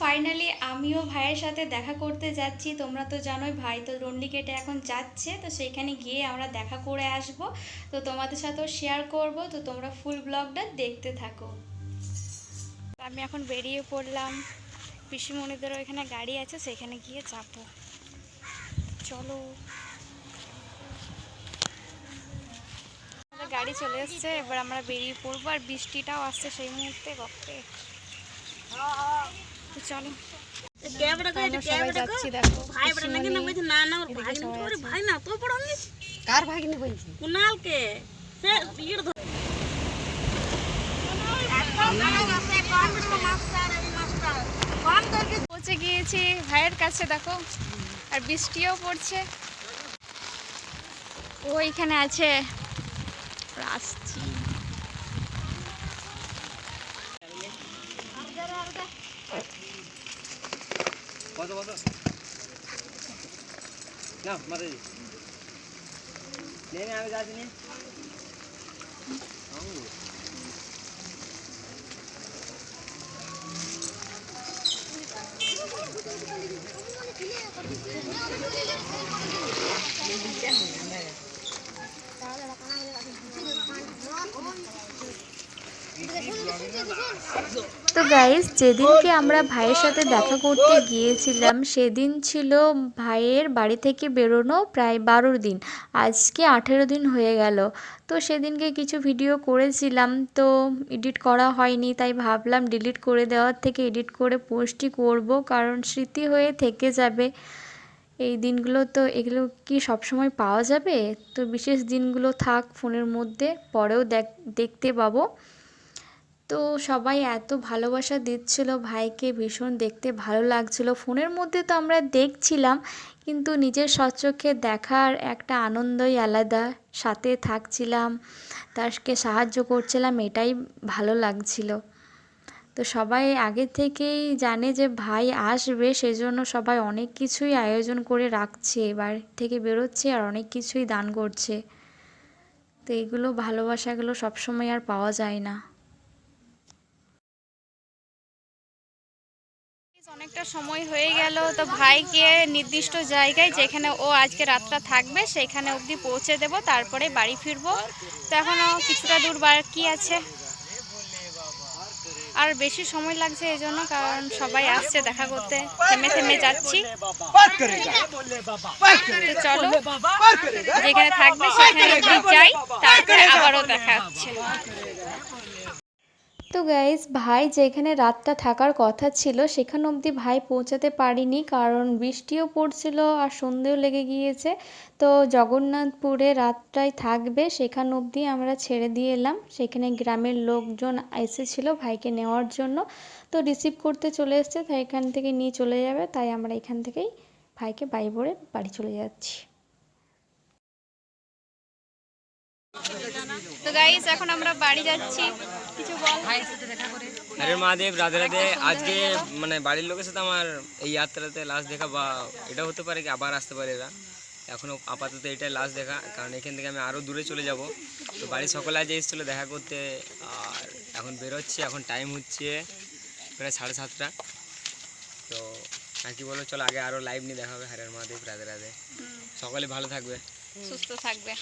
Finally আমিও ভাইয়ের সাথে দেখা করতে যাচ্ছি। তোমরা তো জানোই ভাই তো রন্ডিকেটে এখন যাচ্ছে, তো সেইখানে গিয়ে আমরা দেখা করে আসব। তো তোমাদের সাথেও শেয়ার করব, তো তোমরা ফুল ব্লগটা দেখতে থাকো। আমি এখন বেরিয়ে পড়লাম, পিসিমণিদেরও এখানে গাড়ি আছে, সেখানে গিয়ে যাবো। চলো, গাড়ি চলে এসছে, এবার আমরা বেরিয়ে পড়বো। আর বৃষ্টিটাও আসছে সেই মুহূর্তে গপ্পে। চলো সবাই যাচ্ছি, দেখো কার ভাগিনি বলছি কুনালকে পৌঁছে গিয়েছি ভাইয়ের কাছে, দেখো আর বৃষ্টিও পড়ছে। ওইখানে আছে, আসছি। না মারে নে আমি যাচ্ছি নে। তো গাইস, যেদিনকে আমরা ভাইয়ের সাথে দেখা করতে গিয়েছিলাম সেদিন ছিল ভাইয়ের বাড়ি থেকে বেরোনো প্রায় 12 দিন। আজকে 18 দিন হয়ে গেল। তো সেদিনকে কিছু ভিডিও করেছিলাম, তো এডিট করা হয়নি, তাই ভাবলাম ডিলিট করে দেওয়ার থেকে এডিট করে পোস্টই করব, কারণ স্মৃতি হয়ে থেকে যাবে। এই দিনগুলো তো এগুলো কি সবসময় পাওয়া যাবে? তো বিশেষ দিনগুলো থাক ফোনের মধ্যে, পরেও দেখতে পাবো। তো সবাই এত ভালোবাসা দিচ্ছিল ভাইকে, ভীষণ দেখতে ভালো লাগছিল। ফোনের মধ্যে তো আমরা দেখছিলাম, কিন্তু নিজের স্বচক্ষে দেখার একটা আনন্দই আলাদা। সাথে থাকছিলাম, তাকে সাহায্য করছিলাম, এটাই ভালো লাগছিল। তো সবাই আগে থেকেই জানে যে ভাই আসবে, সেজন্য সবাই অনেক কিছুই আয়োজন করে রাখছে, বাড়ি থেকে বেরোচ্ছে আর অনেক কিছুই দান করছে। তো এগুলো ভালোবাসাগুলো সবসময় আর পাওয়া যায় না। অনেকটা সময় হয়ে গেল, তো ভাইকে নির্দিষ্ট জায়গায় যেখানে ও আজকে রাতটা থাকবে সেখানে অবধি পৌঁছে দেব, তারপরে বাড়ি ফিরবো। তো এখনও কিছুটা দূর বাকি আছে, আর বেশি সময় লাগছে এই জন্য, কারণ সবাই আসছে দেখা করতে, থেমে থেমে যাচ্ছি। তো চলো, যেখানে থাকবে সেখানে অবধি যাই, তারপরে আবারও দেখা হচ্ছে। তো গাইস, ভাই যেখানে রাতটা থাকার কথা ছিল সেখানে অবধি ভাই পৌঁছাতে পারিনি, কারণ বৃষ্টিও পড়ছিল আর সন্ধেও লেগে গিয়েছে। তো জগন্নাথপুরে রাতটাই থাকবে, সেখান অবধি আমরা ছেড়ে দিয়ে এলাম। সেখানে গ্রামের লোকজন এসেছিল ভাইকে নেওয়ার জন্য, তো রিসিভ করতে চলে এসছে, তাই এখান থেকে নিয়ে চলে যাবে, তাই আমরা এখান থেকেই ভাইকে বাড়ি ভরে বাড়ি চলে যাচ্ছি। তো গাইস, এখন আমরা বাড়ি যাচ্ছি, কিছু বল। হরে মহাদেব, রাধে রাধে। আজকে মানে বাড়ির লোকের সাথে আমার এই যাত্রাতে লাস্ট দেখা, বা এটা হতে পারে কি আবার আসতে পারে এরা। এখনও আপাতত এটাই লাস্ট দেখা, কারণ এখান থেকে আমি আরও দূরে চলে যাব। তো বাড়ির সকলে আজ এসেছিলো দেখা করতে, আর এখন বেরোচ্ছি। এখন টাইম হচ্ছে প্রায় 7:30। তো আর কি বলো, চলো আগে আরও লাইভ নিয়ে দেখা হবে। হরে মহাদেব, রাধে রাধে। সকলে ভালো থাকবে, সুস্থ থাকবে।